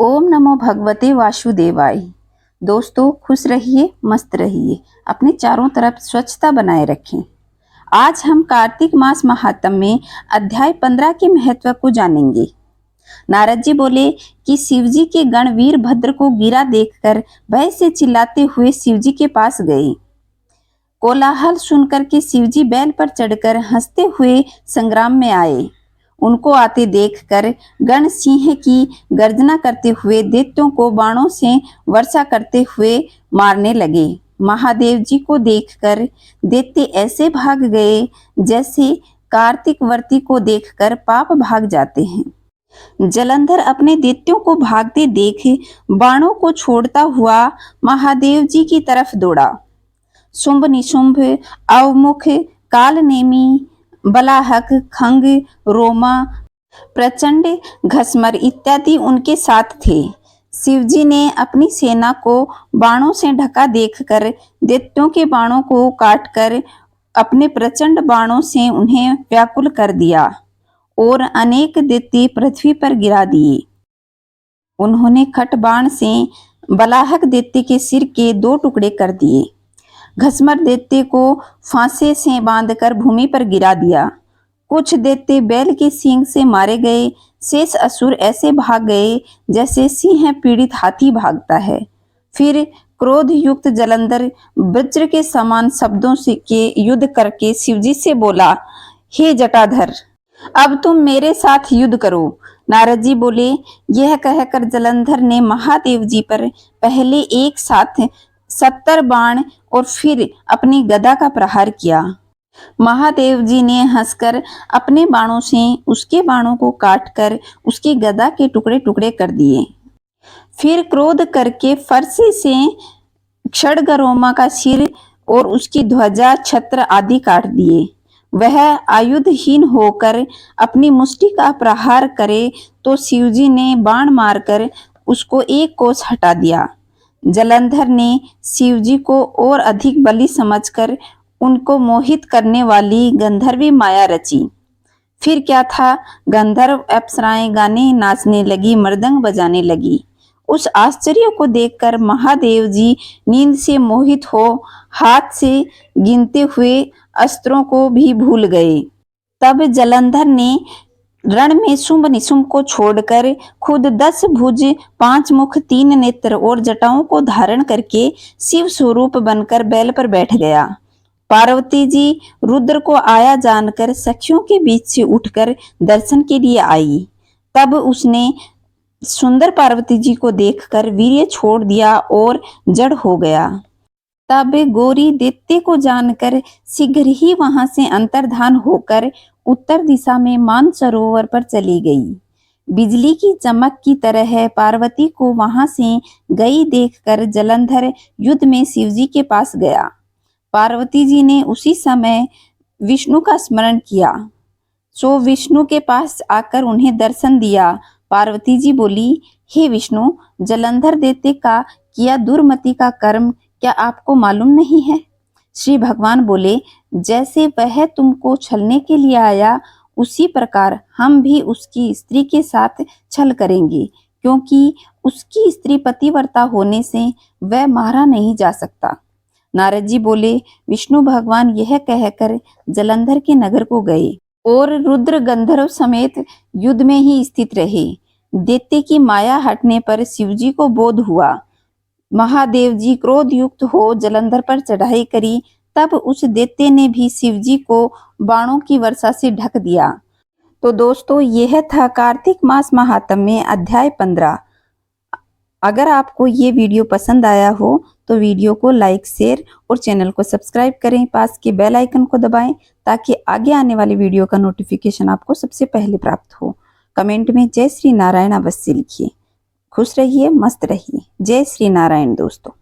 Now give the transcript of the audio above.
ओम नमो भगवते वासुदेवाय। दोस्तों खुश रहिए, मस्त रहिए, अपने चारों तरफ स्वच्छता बनाए रखें। आज हम कार्तिक मास महात्म्य में अध्याय 15 के महत्व को जानेंगे। नारद जी बोले कि शिवजी के गण वीरभद्र को गिरा देखकर भय से चिल्लाते हुए शिवजी के पास गए। कोलाहल सुनकर के शिवजी बैल पर चढ़कर हंसते हुए संग्राम में आए। उनको आते देखकर गण सिंह की गर्जना करते हुए दैत्यों को बाणों से वर्षा करते हुए मारने लगे। महादेव जी को देखकर दैत्य ऐसे भाग गए जैसे कार्तिक वर्ती को देखकर पाप भाग जाते हैं। जलंधर अपने दैत्यों को भागते देख बाणों को छोड़ता हुआ महादेव जी की तरफ दौड़ा। शुंभ निशुंभ, अवमुख, कालनेमी, बलाहक, खंग, रोमा, प्रचंड, घसमर इत्यादि उनके साथ थे। शिवजी ने अपनी सेना को बाणों से ढका देखकर दैत्यों के बाणों को काटकर अपने प्रचंड बाणों से उन्हें व्याकुल कर दिया और अनेक दैत्य पृथ्वी पर गिरा दिए। उन्होंने खट बाण से बलाहक दैत्य के सिर के 2 टुकड़े कर दिए। घसमर दैत्य को फांसे से बांधकर भूमि पर गिरा दिया। कुछ दैत्य बैल के सींग से मारे गए। शेष असुर ऐसे भाग गए जैसे सिंह पीड़ित हाथी भागता है। फिर क्रोध युक्त जलंधर वज्र के समान शब्दों से के युद्ध करके शिवजी से बोला, हे जटाधर, अब तुम मेरे साथ युद्ध करो। नारद जी बोले, यह कहकर जलंधर ने महादेव जी पर पहले एक साथ 70 बाण और फिर अपनी गदा का प्रहार किया। महादेव जी ने हंसकर अपने बाणों से उसके बाणों को काटकर उसकी गदा के टुकड़े टुकड़े कर दिए। फिर क्रोध करके फरसे से खड्गरोमा का सिर और उसकी ध्वजा, छत्र आदि काट दिए। वह आयुधहीन होकर अपनी मुष्टि का प्रहार करे तो शिवजी ने बाण मारकर उसको एक कोस हटा दिया। जलंधर ने शिवजी को और अधिक बली समझकर उनको मोहित करने वाली गंधर्वी माया रची। फिर क्या था, गंधर्व अप्सराएं गाने नाचने लगी, मृदंग बजाने लगी। उस आश्चर्य को देखकर महादेव जी नींद से मोहित हो हाथ से गिनते हुए अस्त्रों को भी भूल गए। तब जलंधर ने रण में शुंभ निशुंभ को छोड़कर खुद 10 भुज, 5 मुख, 3 नेत्र और जटाओं को धारण करके शिव स्वरूप बनकर बैल पर बैठ गया। पार्वती जी रुद्र को आया जानकर सखियों के बीच से उठकर दर्शन के लिए आई। तब उसने सुंदर पार्वती जी को देखकर वीर्य छोड़ दिया और जड़ हो गया। तब गौरी दैत्य को जानकर शीघ्र ही वहां से अंतर्धान होकर उत्तर दिशा में मानसरोवर पर चली गई। बिजली की चमक की तरह पार्वती को वहां से गई देखकर जलंधर युद्ध में शिवजी के पास गया। पार्वती जी ने उसी समय विष्णु का स्मरण किया, सो विष्णु के पास आकर उन्हें दर्शन दिया। पार्वती जी बोली, हे विष्णु, जलंधर दैत्य का किया दुर्मति का कर्म क्या आपको मालूम नहीं है? श्री भगवान बोले, जैसे वह तुमको छलने के लिए आया उसी प्रकार हम भी उसकी स्त्री के साथ छल करेंगे, क्योंकि उसकी स्त्री पतिव्रता होने से वह मारा नहीं जा सकता। नारद जी बोले, विष्णु भगवान यह कहकर जलंधर के नगर को गए और रुद्र गंधर्व समेत युद्ध में ही स्थित रहे। दैत्य की माया हटने पर शिवजी को बोध हुआ। महादेव जी क्रोध युक्त हो जलंधर पर चढ़ाई करी। तब उस दैत्य ने भी शिवजी को बाणों की वर्षा से ढक दिया। तो दोस्तों, यह था कार्तिक मास महात्म्य अध्याय 15। अगर आपको ये वीडियो पसंद आया हो तो वीडियो को लाइक, शेयर और चैनल को सब्सक्राइब करें। पास के बेल आइकन को दबाएं ताकि आगे आने वाली वीडियो का नोटिफिकेशन आपको सबसे पहले प्राप्त हो। कमेंट में जय श्री नारायण अवश्य लिखिए। खुश रहिए, मस्त रहिए। जय श्री नारायण दोस्तों।